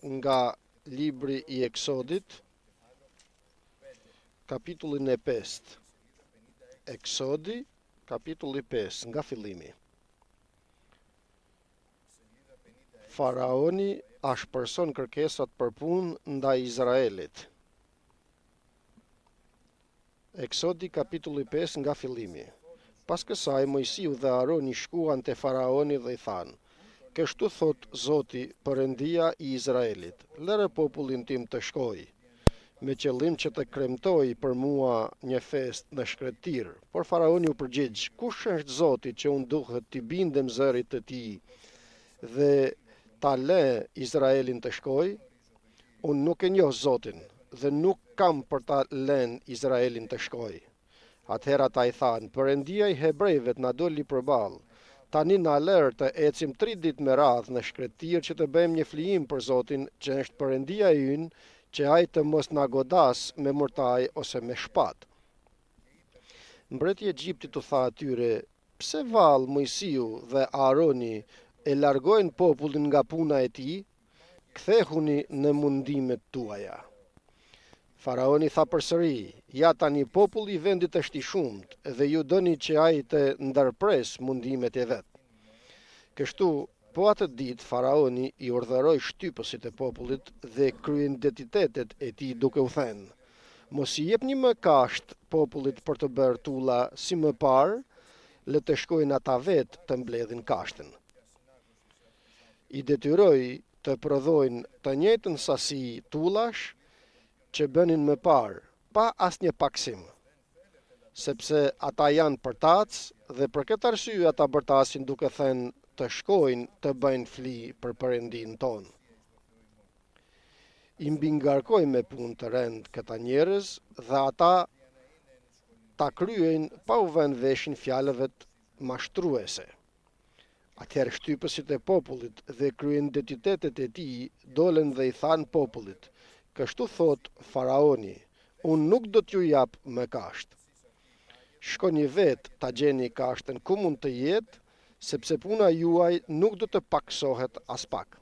nga libri i Eksodit, kapitullin e 5. Eksodi, kapitulli 5, nga fillimi. Faraoni ashpërson kërkesat për punë ndaj Izraelit. Eksodi, kapitulli 5, nga fillimi. Pas kësaj, Mojsiu dhe Aroni shkuan te Faraoni dhe i thanë: Kështu thot Zoti, Perëndia i Izraelit, lëre popullin tim të shkojë, me qëllim që të kremtoj për mua një festë në shkretir. Por Faraoni u përgjigj: Kush është Zoti që unë duhet t'i bindem zërit të tij dhe ta lë Izraelin të shkojë? Unë nuk e njoh Zotin dhe nuk kam për ta lënë Izraelin të shkojë. Atëherë ata i thanë: Perëndia i hebrejve na doli përballë. Tani na lër të ecim 3 ditë me radhë në shkretir që të bëjmë një flijim për Zotin që është Perëndia ynë, që ai të mos na godas me murtaj ose me shpatë. Mbreti i Egjiptit u tha atyre: Pse vallë Mojsiu dhe Aroni e largojnë popullin nga puna e tij? Kthehuni në mundimet tuaja. Faraoni tha përsëri: Ja tani populli i vendit është i shumët dhe ju doni që ai të ndërpres mundimet e vet. Kështu, po atë ditë Faraoni i urdhëroi shtypësit e popullit dhe kryenidentitetet e tij duke u thënë: Mos i jepni më kasht popullit për të bërë tulla si më parë, le të shkojnë ata vetë të mbledhin kashtën. I detyroi të prodhojnë të njëjtën sasi tullash që bënin më parë, pa asnjë paksim, sepse ata janë përtac dhe për këtë arsye ata bërtasin duke thënë të shkojnë të bëjnë fli për Perëndin tonë. I mbingarkoi me punë të rënd këta njerëz dhe ata ta kryejnë pa u vënë veshin fjalëve mashtruese. Atëherë shtypësit e popullit dhe kryenidentitetet e tij dolën dhe i thanë popullit: Kështu thot Faraoni, unë nuk do t'ju jap më kashtë. Shkoni vetë ta gjeni kashtën ku mund të jetë, sepse puna juaj nuk do të paksohet as pak.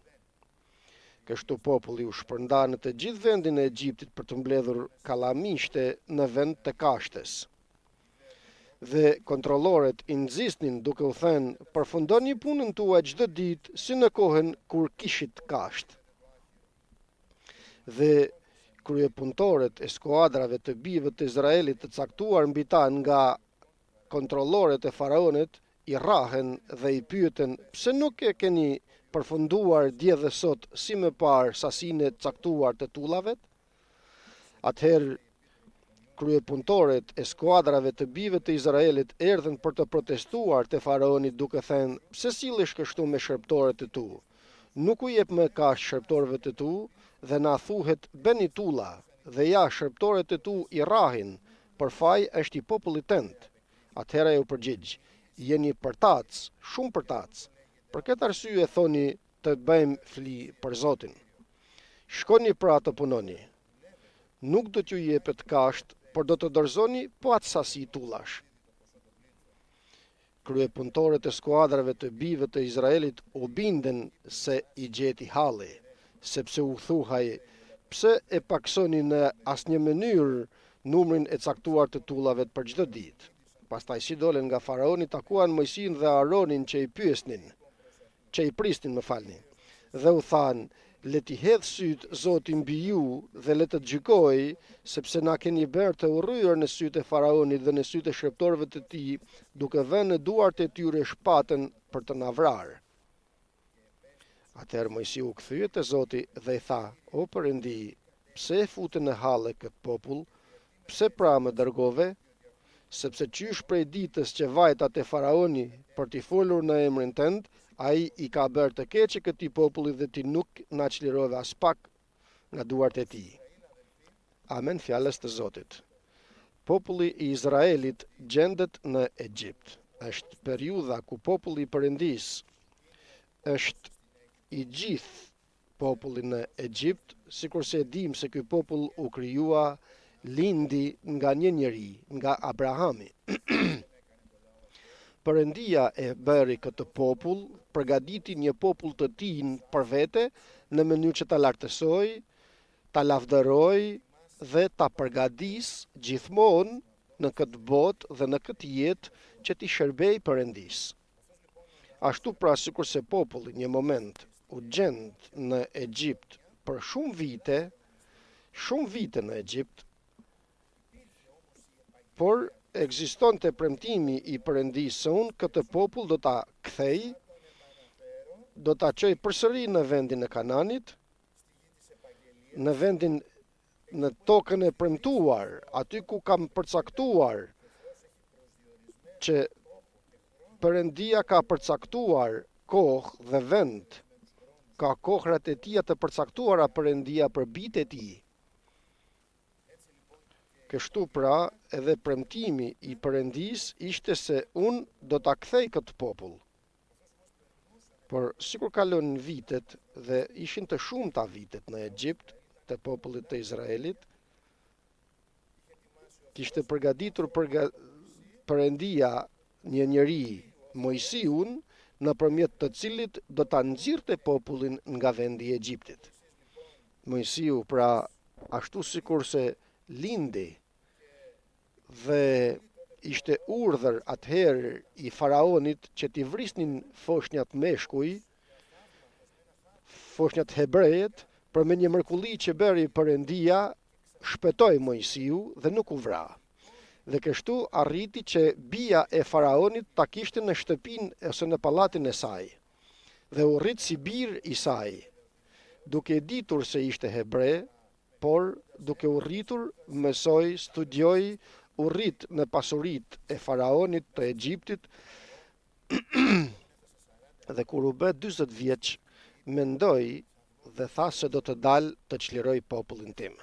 Kështu populli u shpërnda në të gjithë vendin e Egjiptit për të mbledhur kallamishte në vend të kashtës. Dhe kontrollorët i nxisnin duke u thënë: Përfundoni punën tuaj çdo ditë si në kohën kur kishit kashtë. Dhe kryepunëtorët e skuadrave të bijve të Izraelit të caktuar mbi ta nga kontrollorët e Faraonit i rrahen dhe i pyeten: Pse nuk e keni përfunduar dje dhe sot si më parë sasinë e caktuar të tullave? Atëherë kryepunëtorët e skuadrave të bijve të Izraelit erdhën për të protestuar te Faraoni duke thënë: Pse sillesh kështu me shërptorët e tu? Nuk u jep më kashtë shërptorëve të tu dhe na thuhet bëni tulla, dhe ja shërptorët e tu i rrahin, për faj është i popullit tënd. Atëherë u përgjigj: Jeni përtac, shumë përtac. Për këtë arsye thoni të bëjmë fli për Zotin. Shkoni pra të punoni. Nuk do t'ju jepet kashtë, por do të dorëzoni po atë sasi tullash. Kryepunëtorët e skuadrave të bijve të Izraelit u bindën se i gjeti halli, sepse u thuhej: Pse e paksoni në asnjë mënyrë numrin e caktuar të tullave për çdo ditë? Pastaj si dolën nga Faraoni takuan Mojsiun dhe Aronin që i prisnin, dhe u thanë: Le t'i hedh sytë Zoti mbi ju dhe le të gjykojë, sepse na keni bërë të urryer në sytë e Faraonit dhe në sytë e shërptorëve të tij, duke vënë në duart e tyre shpatën për të na vrarë. Atëherë Mojsiu u kthye te Zoti dhe i tha: O Perëndi, pse e fute në halle këtë popull? Pse pra më dërgove? Sepse qysh prej ditës që vajta te Faraoni për t'i folur në emrin tënd, ai i ka bërë të keqe këtij populli dhe ti nuk na çlirove as pak nga duart e tij. Amen, fjalës të Zotit. Populli i Izraelit gjendet në Egjipt. Është periudha ku populli i Perëndis është i gjithë populli në Egjipt, sikurse e dim se ky popull u krijua, lindi nga një njeri, nga Abrahami. Perëndia e bëri këtë popull, përgatiti një popull të tij për vete në mënyrë që ta lartësoj, ta lavdëroj dhe ta përgatis gjithmonë në këtë botë dhe në këtë jetë që t'i shërbej Perëndis. Ashtu pra, sikur se populli një moment u gjend në Egjipt për shumë vite në Egjipt, por ekzistonte premtimi i Perëndisë se unë këtë popull do ta kthej, do ta çoj përsëri në vendin e Kananit, në tokën e premtuar, aty ku kam përcaktuar që Perëndia ka përcaktuar kohë dhe vend, ka kohrat e tija të përcaktuara Perëndia për bijtë e tij. Kështu pra, edhe premtimi i Perëndis ishte se unë do ta kthej këtë popull. Por sikur kalon vitet dhe ishin të shumta vitet në Egjipt të popullit të Izraelit, kishte përgatitur Perëndia një njeri, Mojsiun, nëpërmjet të cilit do ta nxirrte popullin nga vendi i Egjiptit. Mojsiu pra, ashtu sikur se lindi dhe ishte urdhër atëherë i faraonit që t'i vrisnin foshnjat meshkuj, foshnjat hebrejet, për me një mrekulli që bëri Perëndia, shpëtoi Mojsiu dhe nuk u vra. Dhe kështu arriti që bija e faraonit ta kishte në shtëpinë ose në pallatin e saj. Dhe u rrit si bir i saj, duke ditur se ishte hebre, por duke u rritur, mësoi, studioi, u rrit në pasuritë e faraonit të Egjiptit dhe kur u bë 40 vjeç, mendoi dhe tha se do të dalë të çliroj popullin tim.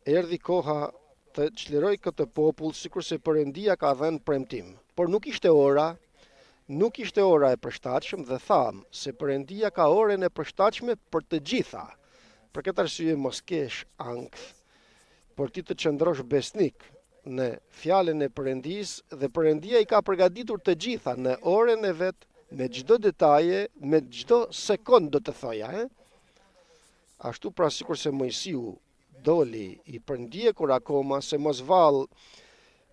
Erdhi koha të çliroj këtë popull sikur se Perëndia ka dhënë premtim, por nuk ishte ora e përshtatshme dhe tham se Perëndia ka orën e përshtatshme për të gjitha. Për këtë arsye mos kesh ankth, por ti të qëndrosh besnik në fjalën e Perëndis dhe Perëndia i ka përgatitur të gjitha në orën e vet, me çdo detaje, me çdo sekond do të thoja, Ashtu pra sikur se Mojsiu doli i përndjekur akoma se mos vallë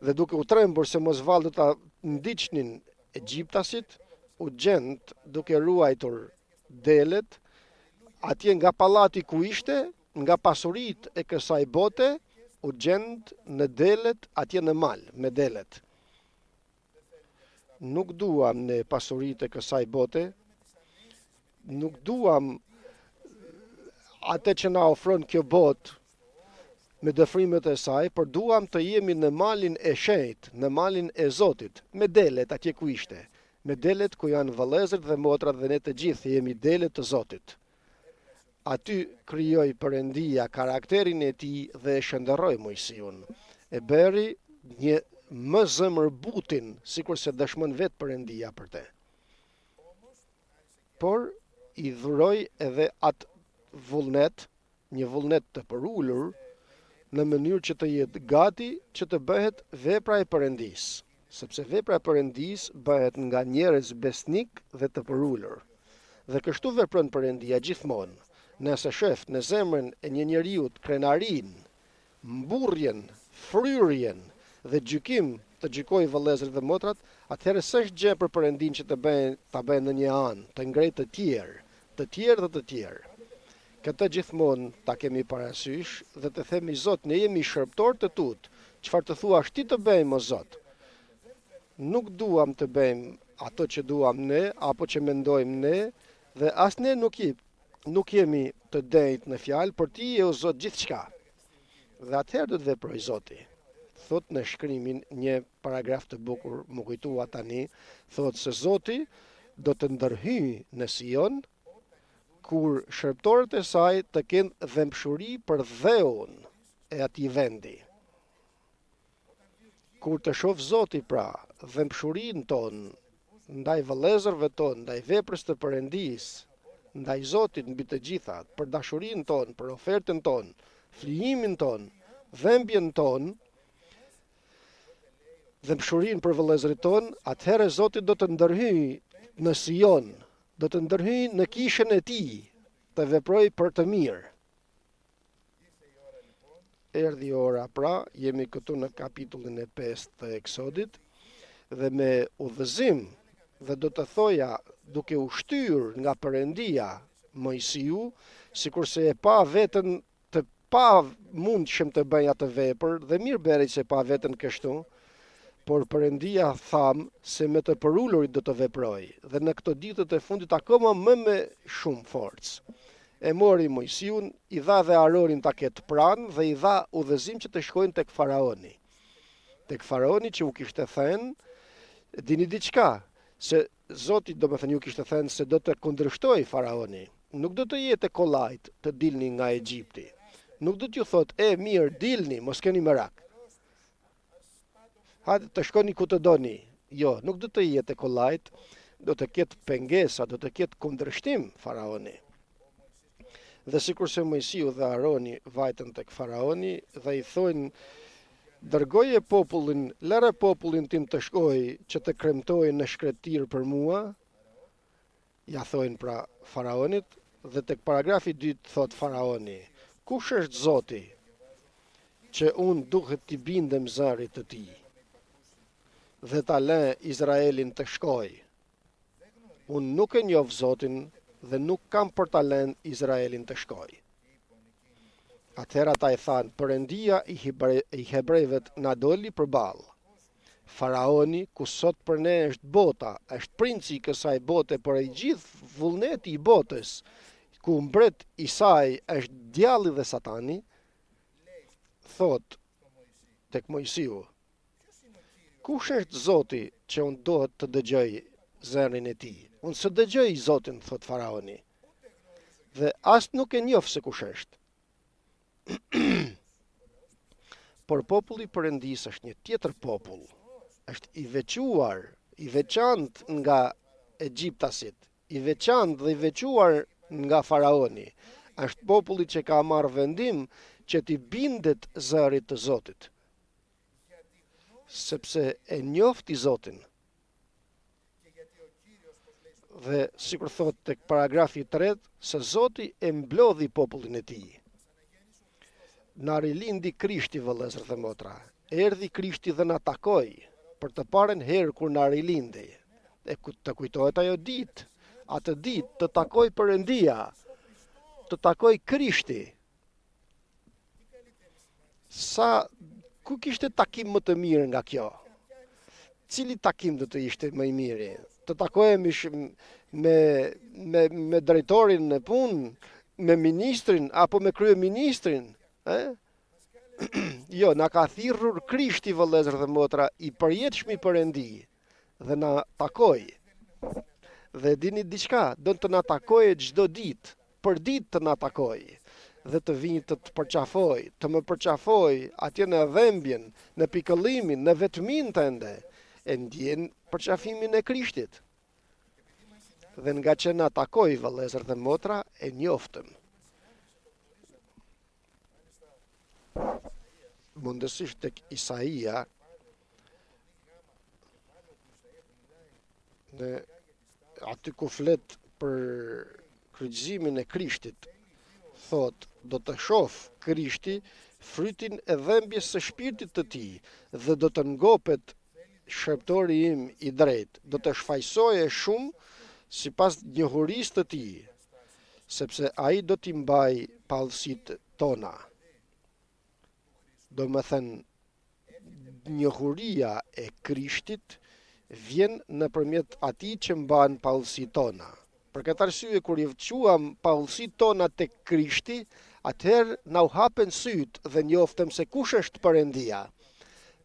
dhe duke u trembur se mos vallë do ta ndiqnin egjiptasit, u gjend duke ruajtur delet, atje nga pallati ku ishte, nga pasuritë e kësaj bote, u gjend në delet, atje në mal, me delet. Nuk duam në pasuritë e kësaj bote, nuk duam atë që na ofron kjo botë me dëfrimet e saj, por duam të jemi në malin e shenjtë, në malin e Zotit, me delet atje ku ishte, me delet ku janë vëllezërit dhe motrat dhe ne të gjithë jemi delet të Zotit. Aty krijoi Perëndia karakterin e tij dhe e shënderoi Mojsiun. E bëri një më zëmërbutin, sikur se dëshmon vetë Perëndia për te. Por i dhuroi edhe atë vullnet, një vullnet të përulur, në mënyrë që të jetë gati që të bëhet vepra e Perëndis, sepse vepra e Perëndis bëhet nga njerëz besnik dhe të përulur. Dhe kështu vepron Perëndia gjithmonë. Nëse shef në zemrën e një njeriu krenarin, mburrjen, fryrjen dhe gjykim të gjykoj vëllezërit dhe motrat, atëherë s'është gjë për Perëndin që ta bëjë në një anë, të ngrej të tjerë dhe të tjerë. Këtë gjithmonë ta kemi parasysh dhe të themi Zot, ne jemi shërbëtor të tut. Çfarë të thuash ti të bëjmë o Zot? Nuk duam të bëjmë ato që duam ne apo që mendojmë ne dhe as ne nuk jemi të drejtë në fjalë, por ti je o Zot gjithçka. Dhe atëherë do të veproj Zoti. Thot në shkrimin një paragraf të bukur, më kujtua tani, thot se Zoti do të ndërhyjë në Sion kur shërbëtorët e saj të kenë dhëmshuri për dheun e atij vendi. Kur të shoh Zoti pra dhëmshurinë tonë ndaj vëllezërve tonë, ndaj veprës të Perëndis, ndaj Zotit mbi të gjitha, për dashurinë tonë, për ofertën tonë, flijimin tonë, dhembjen tonë, dhe mshurin për vëllezërit ton, atëherë Zoti do të ndërhyjë në Sion, do të ndërhyjë në kishën e tij, të veprojë për të mirë. Erdhi ora pra, jemi këtu në kapitullin e 5 të Eksodit, dhe me udhëzim, dhe do të thoja duke u shtyr nga Perëndia Mojsiu, sikurse e pa veten të pa mundshëm të bëj atë vepër, dhe mirë bëri se pa veten kështu, por Perëndia tham se me të përullurit do të veproj, dhe në këto ditët e fundit akoma më me shumë forcë. E mori Mojsiun, i dha dhe Aronin ta ketë pranë dhe i dha udhëzim që të shkojnë tek Faraoni. Tek Faraoni që u kishte thënë, dini diçka, se Zoti do më thënë ju kishte thënë se do të kundërshtoj Faraoni. Nuk do të jetë kollajt të dilni nga Egjipti. Nuk do t'ju thot, mirë, dilni, mos keni merak. Hajde të shkoni ku të doni. Jo, nuk do të jetë kollajt, do të ketë pengesa, do të ketë kundërshtim Faraoni. Dhe sikurse Mojsiu dhe Aroni vajtën tek Faraoni dhe i thonë, dërgoje popullin, lëre popullin tim të shkojë që të kremtojë në shkretir për mua, ja thojnë pra Faraonit, dhe tek paragrafi 2 thot Faraoni, kush është Zoti që unë duhet t'i bindem zërit të tij dhe ta lë Izraelin të shkojë? Unë nuk e njoh Zotin dhe nuk kam për ta lënë Izraelin të shkojë. Atëherë ata i thanë, Perëndia i hebrejve na doli përballë. Faraoni, ku sot për ne është bota, është princi i kësaj bote, por ai gjithë vullneti i botës, ku mbret i saj është djalli dhe Satani, thot tek Mojsiu, kush është Zoti që unë dohet të dëgjoj zërin e tij? Unë së dëgjoj Zotin, thot Faraoni, dhe as nuk e njoh se kush është. Por populli i Perëndis është një tjetër popull, është i veçuar, i veçantë nga egjiptasit, i veçantë dhe i veçuar nga Faraoni. Është populli që ka marrë vendim që t'i bindet zërit të Zotit, sepse e njofti Zotin. Dhe sikur thot tek paragrafi 3, se Zoti e mblodhi popullin e tij. Na rilindi Krishti, vëllezër dhe motra. Erdhi Krishti dhe na takoi për të parën herë kur na rilindi. E të kujtohet ajo ditë, atë ditë të takoi Perëndia, të takoi Krishti. Ku kishte takim më të mirë nga kjo? Cili takim do të ishte më i miri? Të takohemi me drejtorin në punë, me ministrin apo me kryeministrin? Jo, na ka thirrur Krishti, vëllezër dhe motra, i përjetshëm i Perëndi, dhe na takoi. Dhe dini diçka, do të na takojë çdo ditë, për ditë të na takojë, dhe të vinë të përqafoj, të më përqafoj atje në dhembjen, në pikëllimin, në vetmin tënde, e ndjen përqafimin e Krishtit. Dhe nga që na takoi, vëllezër dhe motra, e njoftëm. Mundësisht tek Isaia, në aty ku flet për kryqëzimin e Krishtit, thot, do të shoh Krishti frytin e dhembjes së shpirtit të tij, dhe do të ngopet shërptori im i drejt, do të shfaqsoje shumë sipas njohurisë të tij, sepse ai do t'i mbaj pallësitë tona. Do më thënë, njohuria e Krishtit vjen nëpërmjet atij që mban pallësitë tona. Për këtë arsye, kur i quam pallësitë tona tek Krishti, atëherë na u hapen syt dhe njoftëm se kush është Perëndia.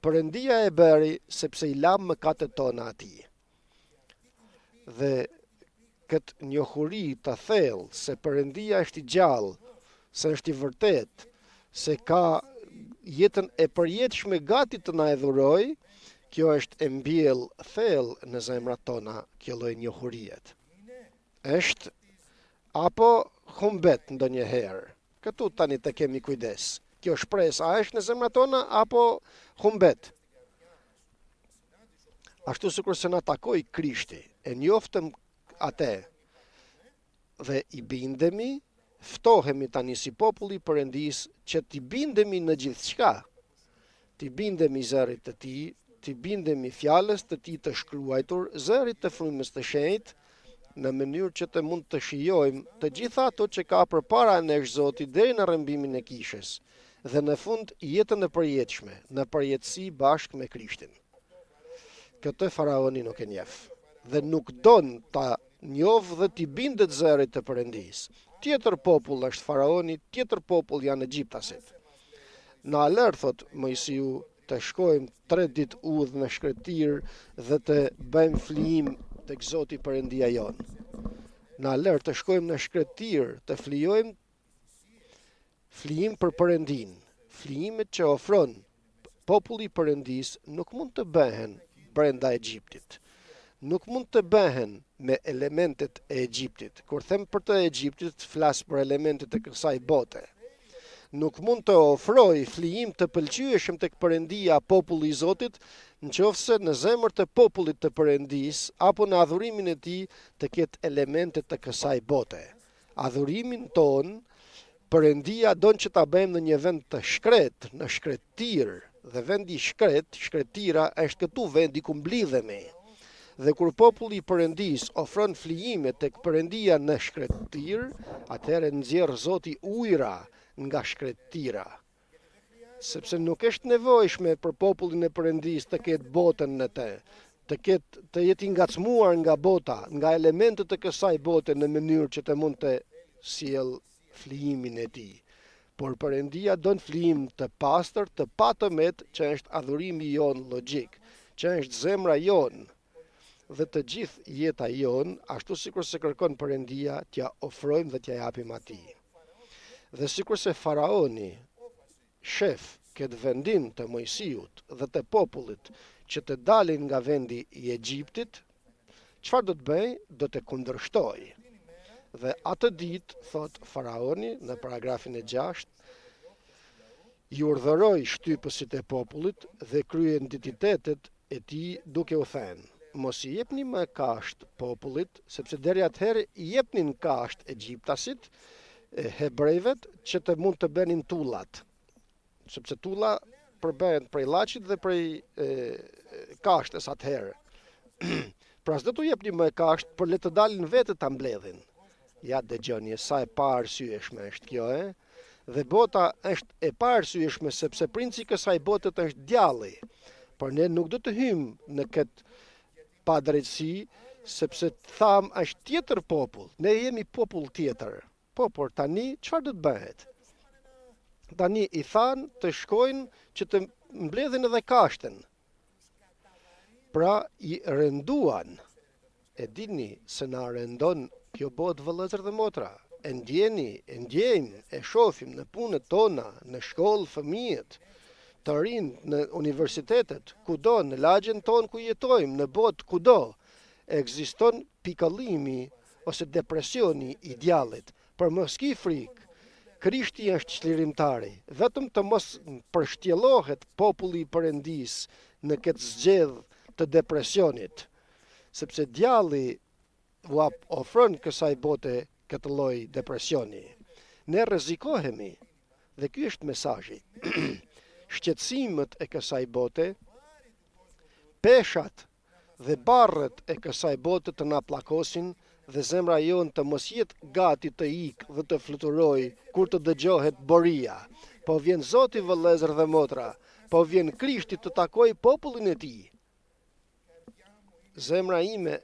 Perëndia e bëri sepse i lam mëkatet tona atij. Dhe këtë njohuri të thellë se Perëndia është i gjallë, se është i vërtet, se ka jetën e përjetshme gati të na edhuroj, kjo është e mbjell thellë në zemrat tona, kjo lloj njohurie. Është apo humbet ndonjëherë. Këtu tani të kemi kujdes. Kjo shpresë a është në zemrat tona apo humbet? ashtu sikur se na takoi Krishti, e njoftëm atë dhe i bindemi, ftohemi tani si populli i Perëndis që t'i bindemi në gjithçka, t'i bindemi zërit të tij, t'i bindemi fjalës të tij të shkruajtur, zërit të frymës të shenjtë, në mënyrë që të mund të shijojmë të gjitha ato që ka përpara nesh Zoti deri në rrëmbimin e kishës, dhe në fund jetën e përjetshme, në përjetësi bashkë me Krishtin. Këtë faraoni nuk e njeh dhe nuk don ta njohë dhe t'i bindet zërit të Perëndis. Tjetër popull është faraoni, tjetër popull janë egjiptasit. Në alert, thot Mojsiu, të shkojmë 3 ditë udhë në shkretir dhe të bëjmë flijim tek Zoti Perëndia jon. Në alert të shkojmë në shkretir, të flijojmë flijim për Perëndin. Flijimet që ofron populli i Perëndis nuk mund të bëhen brenda Egjiptit. Nuk mund të bëhen me elementet e Egjiptit. Kur them për të Egjiptit, flas për elementet e kësaj bote. Nuk mund të ofroj flijim të pëlqyeshëm tek Perëndia populli i Zotit, nëse në zemër të popullit të Perëndis apo në adhurimin e tij të ketë elemente të kësaj bote. Adhurimin ton Perëndia don që ta bëjmë në një vend të shkret, në shkretir, dhe vendi shkretira është këtu vendi ku mblidhemi. Dhe kur populli i Perëndis ofron flijime tek Perëndia në shkretir, atëherë nxjerr Zoti ujëra nga shkretira. Sepse nuk është nevojshme për popullin e Perëndis të ketë botën në të jetë i ngacmuar nga bota, nga elementet e kësaj bote në mënyrë që të mund të sjell flijimin e tij. Por Perëndia don flijim të pastër, të patëmet, që është adhurimi jon logjik, që është zemra jon dhe të gjithë jeta jon, ashtu sikur se kërkon Perëndia, t'ja ofrojmë dhe t'ja japim atij. Dhe sikur se faraoni shef këtë vendim të Mojsiut dhe të popullit që të dalin nga vendi i Egjiptit, çfarë do të bëj? Do të kundërshtojë. Dhe atë ditë, thot faraoni në paragrafin e 6, i urdhëroi shtypësit e popullit dhe kryeentitetet e tij duke u thënë: mos i jepni më kasht popullit, sepse deri atëherë i jepnin kasht egjiptasit, hebrejvet, që të mund të bënin tullat. Sepse tulla përbëhen prej llaçit dhe prej kashtes atëherë. Pra s'do t'u jepni më kasht, por le të dalin vetë ta mbledhin. Ja dëgjoni, sa e paarsyeshme është kjo, Dhe bota është e paarsyeshme sepse princi i kësaj bote është djalli. Por ne nuk do të hymë në këtë padrejtësi, sepse tham është tjetër popull. Ne jemi popull tjetër. Po, por tani çfarë do të bëhet? Tani i than të shkojnë që të mbledhin edhe kashten. Pra i rënduan. E dini se na rëndon kjo botë, vëllezër dhe motra. E ndjejmë, e shohim në punët tona, në shkollë fëmijët, të rinë në universitetet, kudo, në lagjen tonë ku jetojmë, në botë kudo, ekziston pikëllimi ose depresioni i djallit. Për mos ki frikë, Krishti është çlirimtari, vetëm të mos përshtjellohet populli i Perëndis në këtë zgjedhje të depresionit, sepse djalli u ofron kësaj bote këtë lloj depresioni. Ne rrezikohemi, dhe ky është mesazhi. Shqetësimet e kësaj bote, peshat dhe barret e kësaj bote të na plakosin dhe zemra jonë të mos jetë gati të ikë dhe të fluturojë kur të dëgjohet boria. Po vjen Zoti, vëllezër dhe motra, po vjen Krishti të takojë popullin e tij. Zemra ime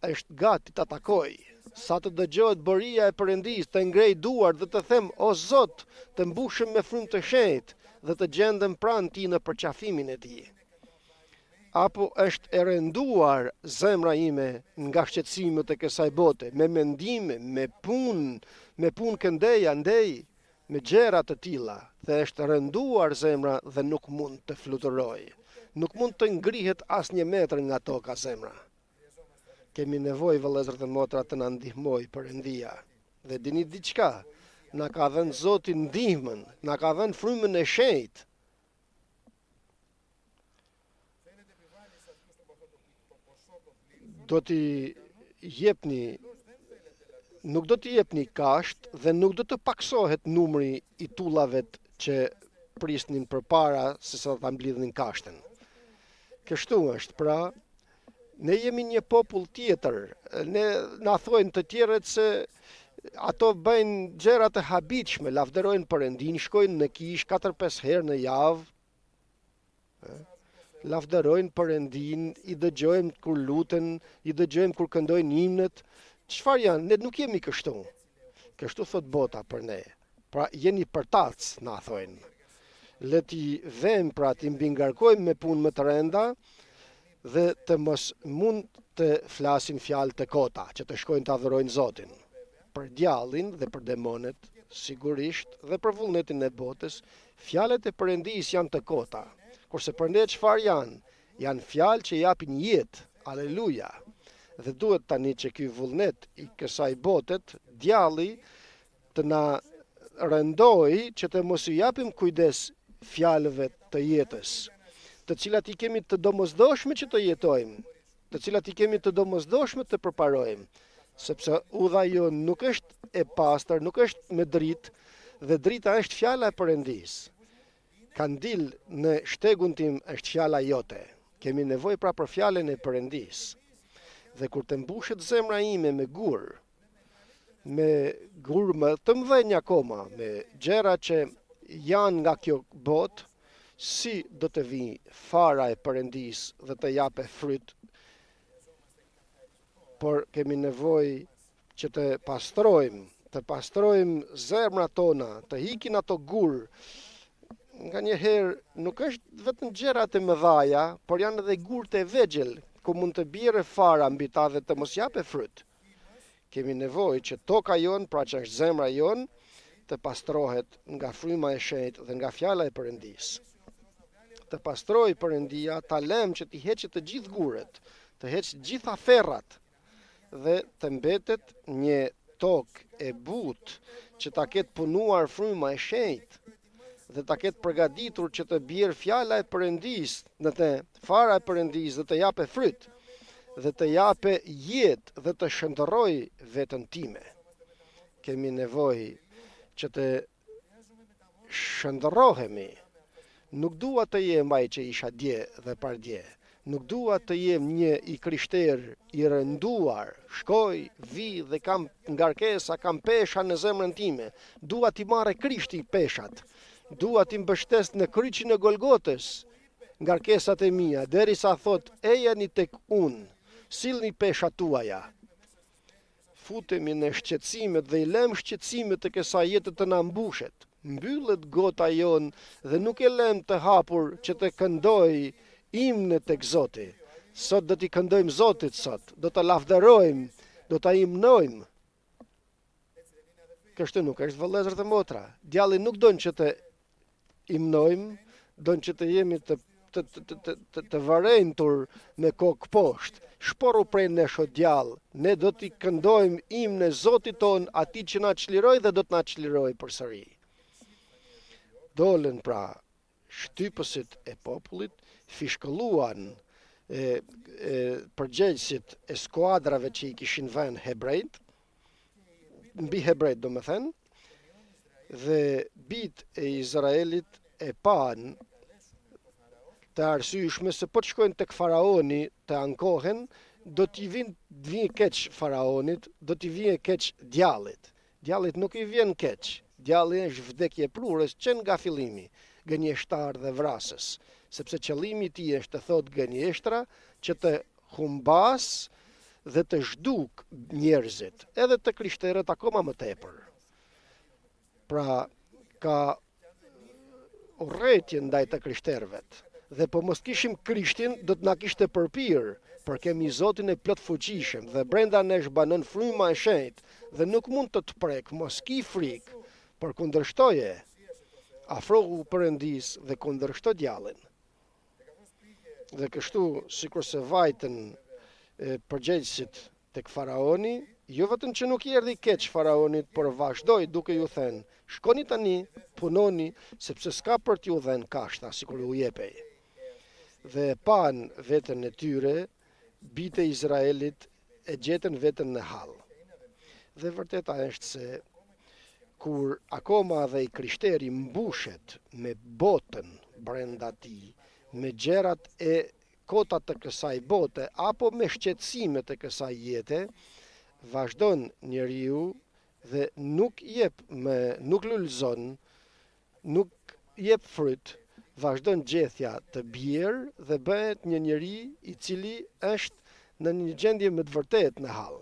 është gati të takojë. Sa të dëgjohet boria e Perëndis, të ngrej duar dhe të them: o Zot, të mbushëm me frymë të shenjtë dhe të gjendem pranë ti në përqafimin e tij. Apo është e rënduar zemra ime nga shqetësimet e kësaj bote, me mendime, me punë këndeja ndej, me gjëra të tilla, dhe është rënduar zemra dhe nuk mund të fluturojë. Nuk mund të ngrihet as 1 metër nga toka zemra. Kemi nevojë, vëllezër dhe motra, të na ndihmojë Perëndia. Dhe dini diçka, na ka dhënë Zoti ndihmën, na ka dhënë frymën e shenjtë. do t'i jepni, nuk do t'i jepni kasht dhe nuk do të paksohet numri i tullave që prisnin përpara se sa ta mblidhin kashtën. Kështu është, pra, ne jemi një popull tjetër, ne na thojnë të tjerët se ato bëjnë gjëra të habitshme, lavderojnë Perëndin, shkojnë në kish 4-5 herë në javë, lavderojnë Perëndin, i dëgjojmë kur luten, i dëgjojmë kur këndojnë himnet. Çfarë janë? Ne nuk jemi kështu. Kështu thot bota për ne. Pra jeni përtac, na thojnë. Le t'i vëmë, pra t'i mbingarkojmë me punë më të rënda dhe të mos mund të flasin fjalë të kota, që të shkojnë të adhurojnë Zotin. Për djallin dhe për demonet, sigurisht, dhe për vullnetin e botës, fjalët e Perëndis janë të kota. Kurse për ne çfarë janë? Janë fjalë që japin jetë. Aleluja. Dhe duhet tani që ky vullnet i kësaj botet, djalli, të na rëndoi që të mos i japim kujdes fjalëve të jetës, të cilat i kemi të domosdoshme që të jetojmë, të cilat i kemi të domosdoshme të përparojmë, sepse udha jonë nuk është e pastër, nuk është me dritë, dhe drita është fjala e Perëndis. Kandil në shtegun tim është fjala jote. Kemi nevojë pra për fjalën e Perëndis. Dhe kur të mbushet zemra ime me gur më të mëdhenj akoma, me gjëra që janë nga kjo botë, si do të vi fara e Perëndis dhe të jape fryt. Por kemi nevojë që të pastrojmë zemrat tona, të hikin ato gur. Nga njëherë nuk është vetëm gjërat e mëdhaja, por janë edhe gurët e vegjël, ku mund të bjerë fara mbi ta dhe të mos jape fryt. Kemi nevojë që toka jonë, pra që është zemra jonë, të pastrohet nga fryma e shenjtë dhe nga fjala e Perëndis. Të pastrojë Perëndia, ta lëm që t'i heqë të gjithë gurët, të heqë gjitha ferrat dhe të mbetet një tokë e butë që ta ketë punuar fryma e shenjtë dhe ta ketë përgatitur që të bjerë fjala e Perëndis, në të fara e Perëndis dhe të jape fryt, dhe të jape jetë dhe të shëndëroj vetën time. Kemi nevojë që të shëndërohemi. Nuk dua të jem ai që isha dje dhe pardje. Nuk dua të jem një i krishter i rënduar, shkoj, vi dhe kam ngarkesa, kam pesha në zemrën time. Dua t'i marrë Krishti peshat. Dua t'i mbështes në kryqin e Golgotës ngarkesat e mia, derisa thot, ejani tek unë, sillni peshat tuaja. Futemi në shqetësimet dhe i lëm shqetësimet të kësaj jete të na mbushet. Mbyllet gota jon dhe nuk e lëm të hapur që të këndoj imne tek Zoti. Sot do t'i këndojmë Zotit sot, do të lavderojmë, do ta imnojmë. Kështu nuk është, vëllezër dhe motra. Djalli nuk don që të imnojmë, don që të jemi të vërejtur me kokë poshtë. Shporu prej nesh o djallë, ne do t'i këndojmë imne Zotit ton, atij që na çliroi dhe do të na çlirojë përsëri. Dolën pra shtypësit e popullit, fishkëlluan përgjegjësit e skuadrave që i kishin vënë hebrejt, mbi hebrejt do më thënë, dhe bit e Izraelit e pan të arsyeshme se po të shkojnë tek faraoni të ankohen, do t'i vinë keq faraonit, do t'i vinë keq djallit. Djallit nuk i vjen keq. Djalli është vdekje prurës që nga fillimi, gënjeshtar dhe vrasës, sepse qëllimi i tij është të thotë gënjeshtra që të humbas dhe të zhduk njerëzit, edhe të krishterët akoma më tepër. Pra, ka urrëtie ndaj të krishterëvet. Dhe po mos kishim Krishtin, do të na kishte përpir, por kemi Zotin e plot fuqishëm dhe brenda nesh banon fryma e shenjtë dhe nuk mund të prek, mos ki frikë, por kundërshtoje, afrohu Perëndis dhe kundërshto djallin. Dhe kështu, sikur se vajtën përgjegjësit tek faraoni, jo vetëm që nuk i erdhi keq faraonit, por vazhdoi duke ju thënë, shkoni tani, punoni, sepse s'ka për t'ju dhënë kashta, sikur u jepej. Dhe pan veten e tyre bitë e Izraelit e gjetën vetën në hall. Dhe vërteta është se kur akoma dhe i krishteri mbushet me botën brenda tij, me gjërat e kotat të kësaj bote apo me shqetësimet e kësaj jete, vazhdon njeriu dhe nuk lulëzon, nuk jep fryt, vazhdon gjethja të bjerë dhe bëhet një njeri i cili është në një gjendje me të vërtet në hall.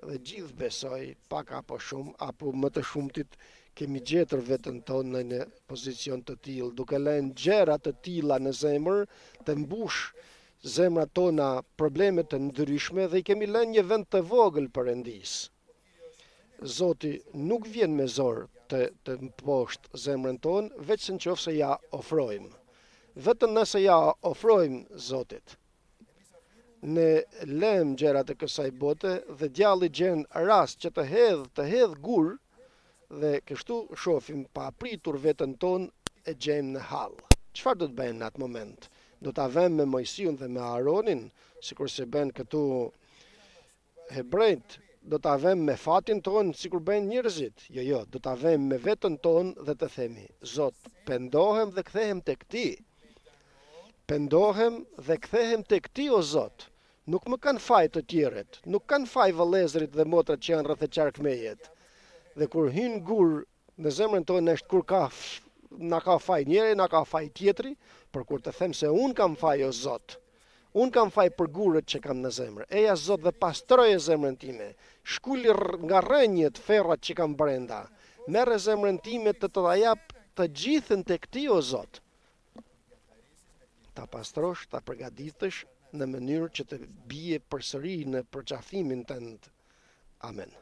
Dhe gjithë besoj, pak apo shumë, apo më të shumtit, kemi gjetur veten tonë në një pozicion të tillë, duke lënë gjëra të tilla në zemër të mbush zemrat tona probleme të ndryshme dhe i kemi lënë një vend të vogël Perëndis. Zoti nuk vjen me zor të mposhtë zemrën tonë, veç se nëse ja ofrojmë. Vetëm nëse ja ofrojmë Zotit. Ne lëm gjërat e kësaj bote dhe djalli gjen rast që të hedh gur dhe kështu shohim pa pritur veten tonë e gjejmë në hall. Çfarë do të bëjmë në atë moment? Do ta vëmë me Mojsiun dhe me Aaronin, sikur se bën këtu hebrejt, do ta vëmë me fatin tonë sikur bëjnë njerëzit. Jo, do ta vëmë me veten tonë dhe të themi: Zot, pendohem dhe kthehem tek ti. Pendohem dhe kthehem tek ti, o Zot. Nuk më kanë faj të tjerët, nuk kanë faj vëllezërit dhe motrat që janë rreth e qarkmejet. Dhe kur hyn gur në zemrën tonë është kur na ka faj njëri, na ka faj tjetri, por kur të them se un kam faj, o Zot, un kam faj për gurët që kam në zemër. Eja Zot dhe pastroje zemrën time, shkuli nga rrënjët ferrat që kam brenda, merre zemrën time të ta jap të gjithën tek ti, o Zot. Ta pastrosh, ta përgatitesh në mënyrë që të bie përsëri në përqafimin tënd. Amen.